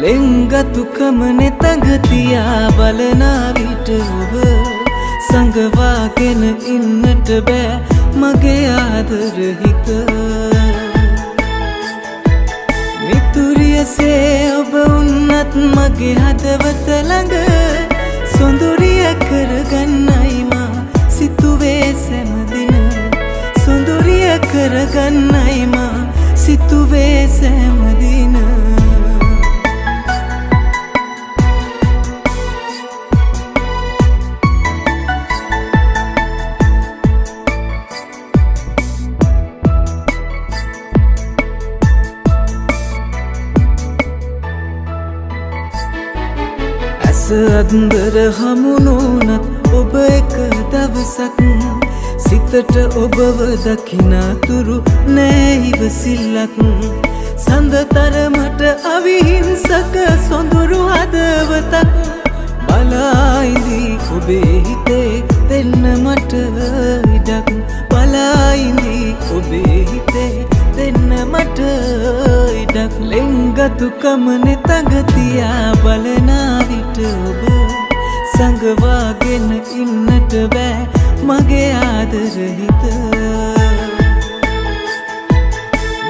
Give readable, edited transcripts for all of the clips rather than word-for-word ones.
ලෙන්ගතුකමනෙ තඟතියා බලනා විට ඔබ සංගවාගෙන ඉන්නට බෑ මගේ ආදර හිත මිතුරියසේ ඔබ උන්නත් මගේ හදවත ළඟ සොඳුරිය කරගන්නයි මා සිතුවේ සෑමදින සොඳුරිය කරගන්නයි මා සිතුවේ සෑමදින අන්දර හමුණුනත් ඔබ එක දවසක් සිතට ඔබව දකිනාතුරු නෑ ඉවසිල්ලක් සඳ තරමට අවිහිංසක සොඳුරු හදවතක් බලායිඳී ඔබේ හිතේ දෙන්න මට ඉඩක් බලායිඳී ඔබේ හිතේ දෙන්න මට ඉඩක් ලෙන්ගතුකමනෙ තඟතියා බලනා විට ඔබ සංගවාගෙන ඉන්නට බෑ මගේ ආදර හිත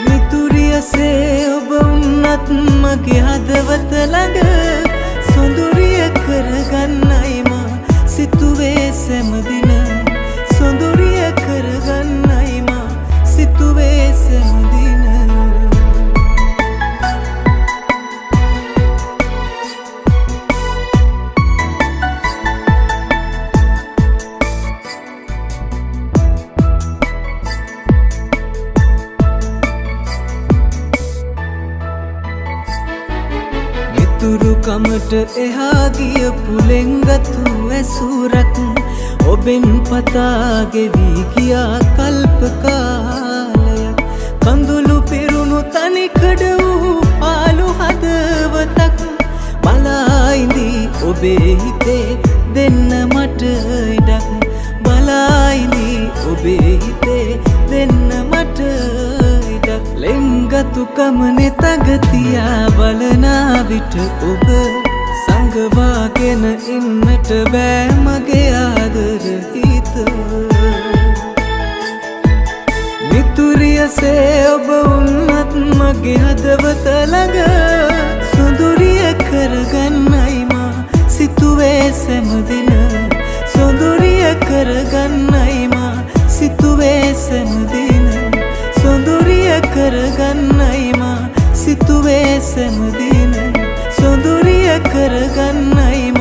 මිතුරියසේ ඔබ උන්නත් මගේ හදවත ළඟ සොඳුරිය කරගන්නයි මා සිතුවේ සෑමදින සොඳුරිය කරගන්නයි මා සිතුවේ සෑමදින මිතුරුකමට එහා ගිය පුලෙන්ගතු ඇසුරක් ඔබෙන් පතා ගෙවී ගියා කල්ප කාලයක් කඳුළු පිරුණු තනිකඩ වූ පාළු හදවතක් බලායිඳී ඔබේ හිතේ දෙන්න මට ඉඩක් බලායිඳී ඔබේ හිතේ දෙන්න මට ඉඩක් ලෙන්ගතුකමනෙ තඟතියා බලනා විට ඔබ සංගවාගෙන ඉන්නට බෑ මගේ ආදර හිත මිතුරියසේ ඔබ උන්නත් මගේ හදවත ළඟ සොඳුරිය කරගන්නයි මා සිතුවේ සෑමදින සොඳුරිය කරගන්නයි මා සිතුවේ සෑමදින සොඳුරිය කරගන්නයි මා සිතුවේ සෑමදින සොඳුරිය කරගන්නයි